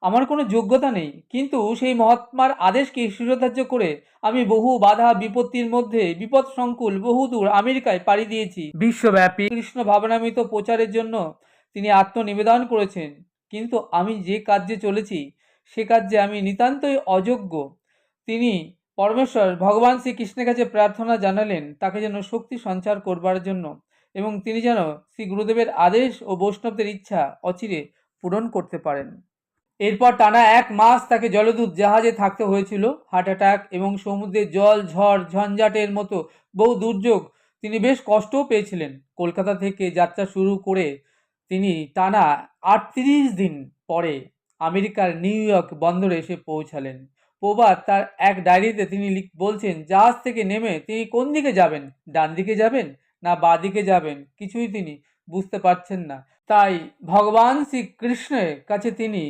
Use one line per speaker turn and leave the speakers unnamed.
আমার কোনো যোগ্যতা নেই, কিন্তু সেই মহাত্মার আদেশকে শিরোধার্য করে আমি বহু বাধা বিপত্তির মধ্যে বিপদসংকুল বহুদূর আমেরিকায় পাড়ি দিয়েছি। বিশ্বব্যাপী কৃষ্ণ ভাবনামৃত প্রচারের জন্য তিনি আত্মনিবেদন করেছেন। কিন্তু আমি যে কার্যে চলেছি সে কার্যে আমি নিতান্তই অযোগ্য। তিনি পরমেশ্বর ভগবান শ্রীকৃষ্ণের কাছে প্রার্থনা জানালেন তাকে যেন শক্তি সঞ্চার করবার জন্য, এবং তিনি যেন শ্রী গুরুদেবের আদেশ ও বৈষ্ণবদের ইচ্ছা অচিরে পূরণ করতে পারেন। এরপর টানা 1 মাস তাকে জলদূত জাহাজে থাকতে হয়েছিল। হার্ট অ্যাটাক এবং সমুদ্রের জল ঝড় ঝঞ্ঝাটের মতো বহু দুর্যোগ তিনি বেশ কষ্টও পেয়েছিলেন। কলকাতা থেকে যাত্রা শুরু করে তিনি টানা 38 দিন পরে আমেরিকার নিউ ইয়র্ক বন্দরে এসে পৌঁছালেন। প্রভাত তার এক ডায়েরিতে তিনি বলছেন, জাহাজ থেকে নেমে তিনি কোন দিকে যাবেন, ডান দিকে যাবেন না বাঁ দিকে যাবেন, কিছুই তিনি বুঝতে পারছেন না। তাই ভগবান শ্রীকৃষ্ণের কাছে তিনি